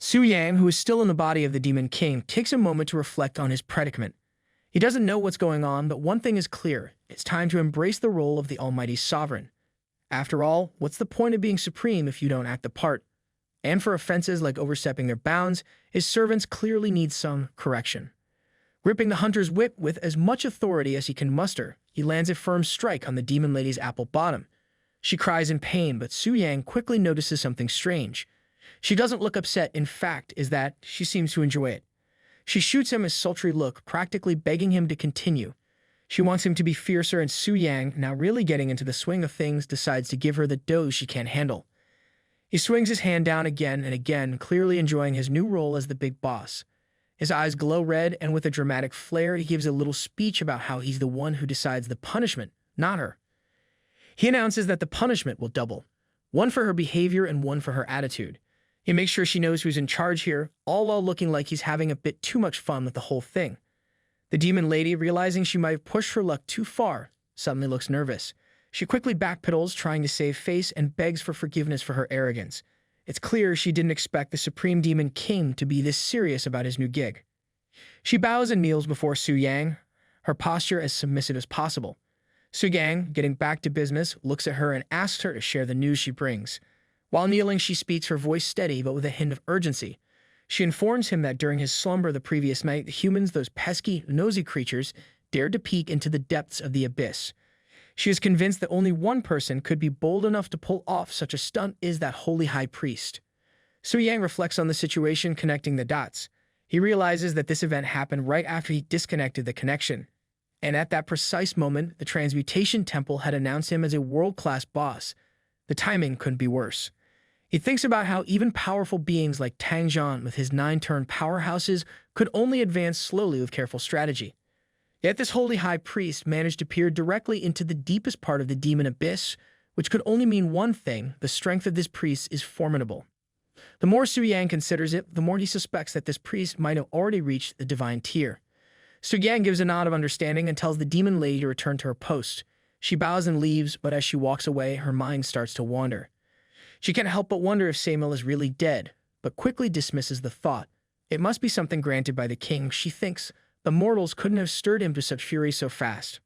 Su Yang, who is still in the body of the Demon King, takes a moment to reflect on his predicament. He doesn't know what's going on, but one thing is clear. It's time to embrace the role of the Almighty Sovereign. After all, what's the point of being supreme if you don't act the part? And for offenses like overstepping their bounds, his servants clearly need some correction. Gripping the hunter's whip with as much authority as he can muster, he lands a firm strike on the demon lady's apple bottom. She cries in pain, but Su Yang quickly notices something strange. She doesn't look upset, in fact, is that she seems to enjoy it. She shoots him a sultry look, practically begging him to continue. She wants him to be fiercer, and Su Yang, now really getting into the swing of things, decides to give her the dose she can't handle. He swings his hand down again and again, clearly enjoying his new role as the big boss. His eyes glow red, and with a dramatic flair, he gives a little speech about how he's the one who decides the punishment, not her. He announces that the punishment will double, one for her behavior and one for her attitude. He makes sure she knows who's in charge here, all while looking like he's having a bit too much fun with the whole thing. The demon lady, realizing she might have pushed her luck too far, suddenly looks nervous. She quickly backpedals, trying to save face, and begs for forgiveness for her arrogance. It's clear she didn't expect the Supreme Demon King to be this serious about his new gig. She bows and kneels before Su Yang, her posture as submissive as possible. Su Yang, getting back to business, looks at her and asks her to share the news she brings. While kneeling, she speaks, her voice steady but with a hint of urgency. She informs him that during his slumber the previous night, the humans, those pesky, nosy creatures, dared to peek into the depths of the abyss. She is convinced that only one person could be bold enough to pull off such a stunt, is that holy high priest. Su Yang reflects on the situation, connecting the dots. He realizes that this event happened right after he disconnected the connection. And at that precise moment, the Transmutation Temple had announced him as a world-class boss. The timing couldn't be worse. He thinks about how even powerful beings like Tang Zhan with his 9-turn powerhouses could only advance slowly with careful strategy. Yet this holy high priest managed to peer directly into the deepest part of the demon abyss, which could only mean one thing: the strength of this priest is formidable. The more Su Yang considers it, the more he suspects that this priest might have already reached the divine tier. Su Yang gives a nod of understanding and tells the demon lady to return to her post. She bows and leaves, but as she walks away, her mind starts to wander. She can't help but wonder if Samuel is really dead, but quickly dismisses the thought. It must be something granted by the king, she thinks. The mortals couldn't have stirred him to such fury so fast.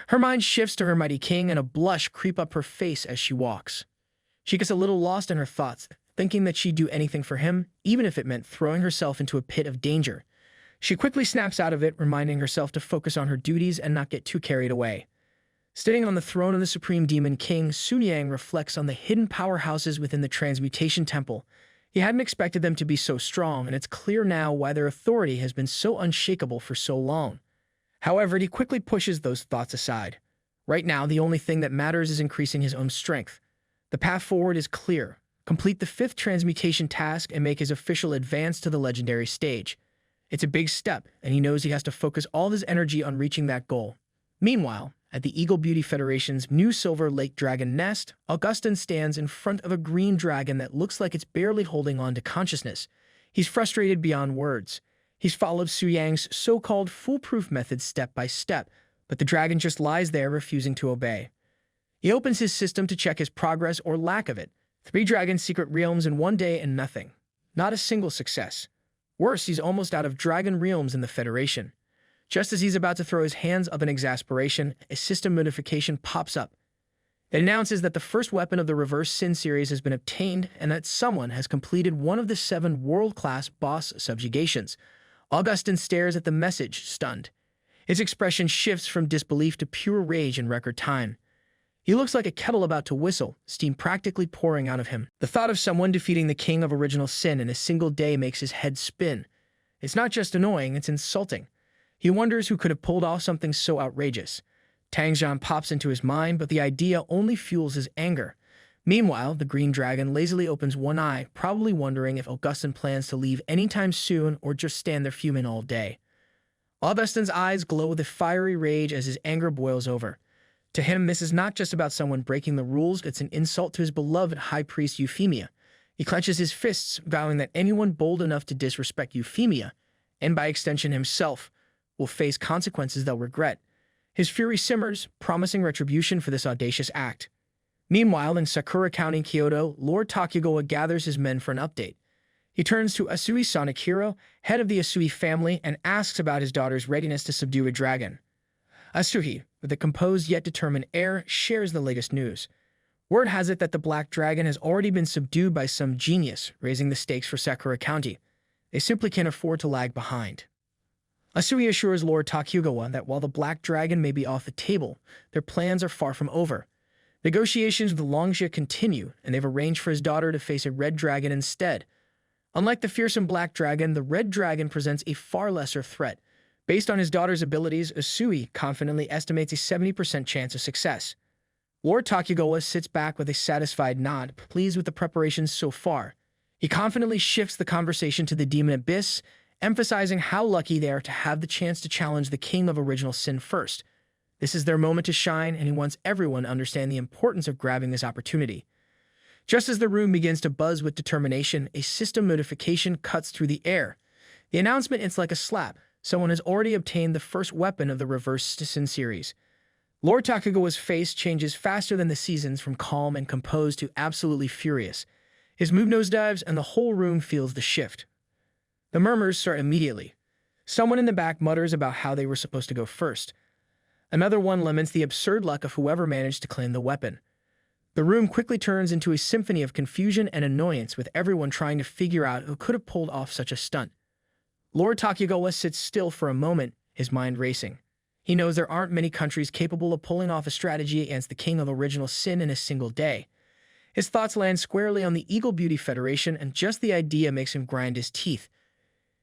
Her mind shifts to her mighty king, and a blush creeps up her face as she walks. She gets a little lost in her thoughts, thinking that she'd do anything for him, even if it meant throwing herself into a pit of danger. She quickly snaps out of it, reminding herself to focus on her duties and not get too carried away. Sitting on the throne of the Supreme Demon King, Su Yang reflects on the hidden powerhouses within the Transmutation Temple. He hadn't expected them to be so strong, and it's clear now why their authority has been so unshakable for so long. However, he quickly pushes those thoughts aside. Right now, the only thing that matters is increasing his own strength. The path forward is clear: complete the 5th transmutation task and make his official advance to the legendary stage. It's a big step, and he knows he has to focus all of his energy on reaching that goal. Meanwhile, at the Eagle Beauty Federation's new Silver Lake Dragon nest, Augustin stands in front of a green dragon that looks like it's barely holding on to consciousness. He's frustrated beyond words. He's followed Su Yang's so-called foolproof method step by step, but the dragon just lies there, refusing to obey. He opens his system to check his progress or lack of it. 3 dragon secret realms in one day and nothing. Not a single success. Worse, he's almost out of dragon realms in the Federation. Just as he's about to throw his hands up in exasperation, a system notification pops up. It announces that the first weapon of the Reverse Sin series has been obtained and that someone has completed one of the 7 world-class boss subjugations. Augustin stares at the message, stunned. His expression shifts from disbelief to pure rage in record time. He looks like a kettle about to whistle, steam practically pouring out of him. The thought of someone defeating the king of original sin in a single day makes his head spin. It's not just annoying, it's insulting. He wonders who could have pulled off something so outrageous. Tang Zhan pops into his mind, but the idea only fuels his anger. Meanwhile, the green dragon lazily opens one eye, probably wondering if Augustin plans to leave anytime soon or just stand there fuming all day. Augustin's eyes glow with a fiery rage as his anger boils over. To him, this is not just about someone breaking the rules, it's an insult to his beloved High Priest Euphemia. He clenches his fists, vowing that anyone bold enough to disrespect Euphemia, and by extension himself, will face consequences they'll regret. His fury simmers, promising retribution for this audacious act. Meanwhile, in Sakura County, Kyoto, Lord Takugawa gathers his men for an update. He turns to Asui Sonakiro, head of the Asui family, and asks about his daughter's readiness to subdue a dragon. Asui, with a composed yet determined air, shares the latest news. Word has it that the black dragon has already been subdued by some genius, raising the stakes for Sakura County. They simply can't afford to lag behind. Asui assures Lord Takugawa that while the black dragon may be off the table, their plans are far from over. Negotiations with Longsha continue, and they've arranged for his daughter to face a red dragon instead. Unlike the fearsome black dragon, the red dragon presents a far lesser threat. Based on his daughter's abilities, Asui confidently estimates a 70% chance of success. Lord Takugawa sits back with a satisfied nod, pleased with the preparations so far. He confidently shifts the conversation to the Demon Abyss, emphasizing how lucky they are to have the chance to challenge the King of Original Sin first. This is their moment to shine, and he wants everyone to understand the importance of grabbing this opportunity. Just as the room begins to buzz with determination, a system notification cuts through the air. The announcement is like a slap. Someone has already obtained the first weapon of the Reverse Sin series. Lord Takugawa's face changes faster than the seasons, from calm and composed to absolutely furious. His move nosedives, and the whole room feels the shift. The murmurs start immediately. Someone in the back mutters about how they were supposed to go first. Another one laments the absurd luck of whoever managed to claim the weapon. The room quickly turns into a symphony of confusion and annoyance, with everyone trying to figure out who could have pulled off such a stunt. Lord Takugawa sits still for a moment, his mind racing. He knows there aren't many countries capable of pulling off a strategy against the King of Original Sin in a single day. His thoughts land squarely on the Eagle Beauty Federation, and just the idea makes him grind his teeth.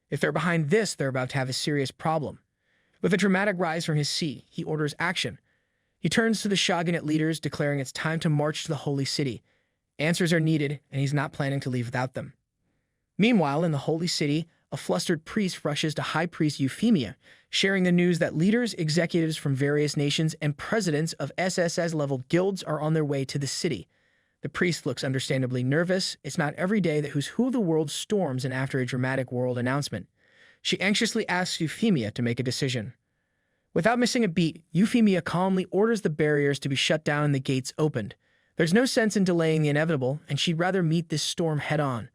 If they're behind this, they're about to have a serious problem. With a dramatic rise from his seat, he orders action. He turns to the shogunate leaders, declaring it's time to march to the Holy City. Answers are needed, and he's not planning to leave without them. Meanwhile, in the Holy City, a flustered priest rushes to High Priest Euphemia, sharing the news that leaders, executives from various nations, and presidents of SSS-level guilds are on their way to the city. The priest looks understandably nervous. It's not every day that Who's Who of the World storms in after a dramatic world announcement. She anxiously asks Euphemia to make a decision. Without missing a beat, Euphemia calmly orders the barriers to be shut down and the gates opened. There's no sense in delaying the inevitable, and she'd rather meet this storm head-on.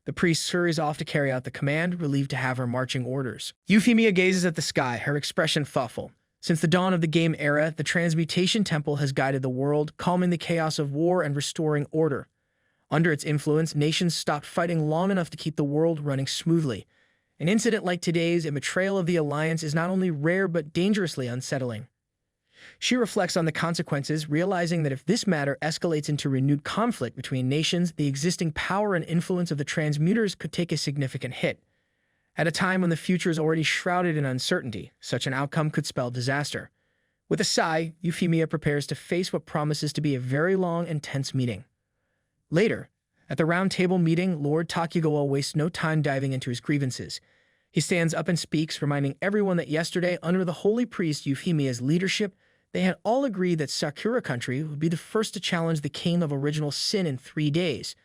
The priest hurries off to carry out the command, relieved to have her marching orders. Euphemia gazes at the sky, her expression thoughtful. Since the dawn of the game era, the Transmutation Temple has guided the world, calming the chaos of war and restoring order. Under its influence, nations stopped fighting long enough to keep the world running smoothly. An incident like today's, a betrayal of the Alliance, is not only rare but dangerously unsettling. She reflects on the consequences, realizing that if this matter escalates into renewed conflict between nations, the existing power and influence of the transmuters could take a significant hit. At a time when the future is already shrouded in uncertainty, such an outcome could spell disaster. With a sigh, Euphemia prepares to face what promises to be a very long and tense meeting. Later, at the round table meeting, Lord Takugawa wastes no time diving into his grievances. He stands up and speaks, reminding everyone that yesterday, under the holy priest Euphemia's leadership, they had all agreed that Sakura Country would be the first to challenge the King of Original Sin in 3 days.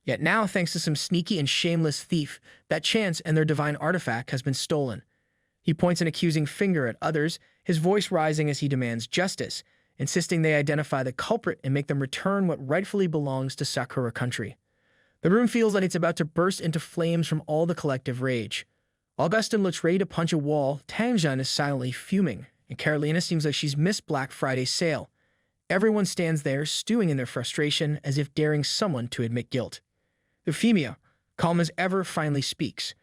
Yet now, thanks to some sneaky and shameless thief, that chance and their divine artifact has been stolen. He points an accusing finger at others, his voice rising as he demands justice, insisting they identify the culprit and make them return what rightfully belongs to Sakura Country. The room feels like it's about to burst into flames from all the collective rage. Augustin looks ready to punch a wall, Tangjun is silently fuming, and Carolina seems like she's missed Black Friday's sale. Everyone stands there, stewing in their frustration, as if daring someone to admit guilt. Euphemia, calm as ever, finally speaks.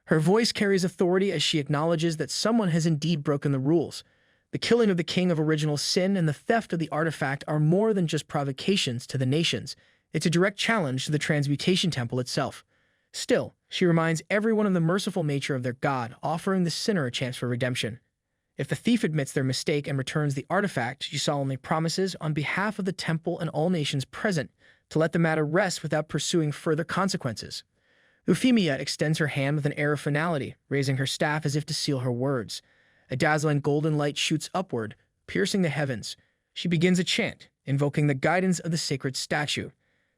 Her voice carries authority as she acknowledges that someone has indeed broken the rules. The killing of the King of Original Sin and the theft of the artifact are more than just provocations to the nations. It's a direct challenge to the Transmutation Temple itself. Still, she reminds everyone of the merciful nature of their god, offering the sinner a chance for redemption. If the thief admits their mistake and returns the artifact, she solemnly promises, on behalf of the temple and all nations present, to let the matter rest without pursuing further consequences. Euphemia extends her hand with an air of finality, raising her staff as if to seal her words. A dazzling golden light shoots upward, piercing the heavens. She begins a chant, invoking the guidance of the sacred statue.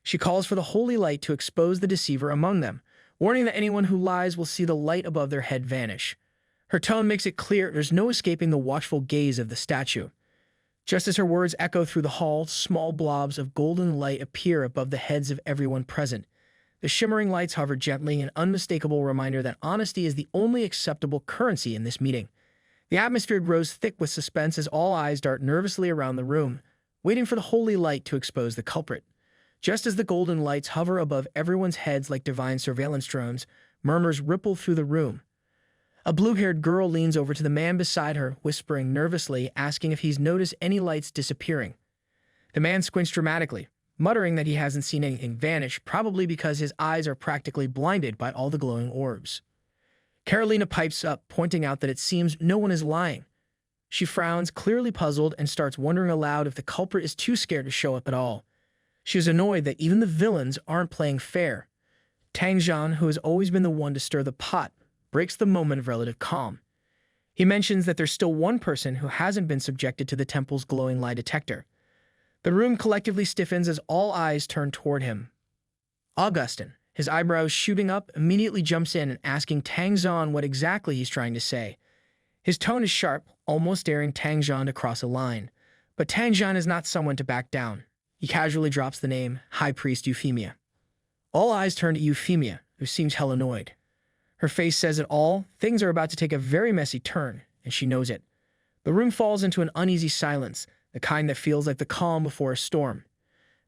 She calls for the holy light to expose the deceiver among them, warning that anyone who lies will see the light above their head vanish. Her tone makes it clear there's no escaping the watchful gaze of the statue. Just as her words echo through the hall, small blobs of golden light appear above the heads of everyone present. The shimmering lights hover gently, an unmistakable reminder that honesty is the only acceptable currency in this meeting. The atmosphere grows thick with suspense as all eyes dart nervously around the room, waiting for the holy light to expose the culprit. Just as the golden lights hover above everyone's heads like divine surveillance drones, murmurs ripple through the room. A blue-haired girl leans over to the man beside her, whispering nervously, asking if he's noticed any lights disappearing. The man squints dramatically, muttering that he hasn't seen anything vanish, probably because his eyes are practically blinded by all the glowing orbs. Carolina pipes up, pointing out that it seems no one is lying. She frowns, clearly puzzled, and starts wondering aloud if the culprit is too scared to show up at all. She is annoyed that even the villains aren't playing fair. Tang Zhan, who has always been the one to stir the pot, breaks the moment of relative calm. He mentions that there's still one person who hasn't been subjected to the temple's glowing lie detector. The room collectively stiffens as all eyes turn toward him. Augustin, his eyebrows shooting up, immediately jumps in and asking Tang Zhan what exactly he's trying to say. His tone is sharp, almost daring Tang Zhan to cross a line. But Tang Zhan is not someone to back down. He casually drops the name High Priest Euphemia. All eyes turn to Euphemia, who seems hell annoyed. Her face says it all. Things are about to take a very messy turn, and she knows it. The room falls into an uneasy silence, the kind that feels like the calm before a storm.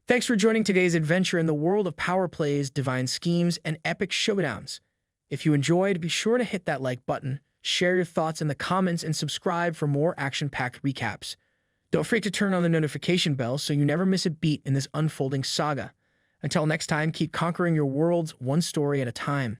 Thanks for joining today's adventure in the world of power plays, divine schemes, and epic showdowns. If you enjoyed, be sure to hit that like button, share your thoughts in the comments, and subscribe for more action-packed recaps. Don't forget to turn on the notification bell so you never miss a beat in this unfolding saga. Until next time, keep conquering your worlds one story at a time.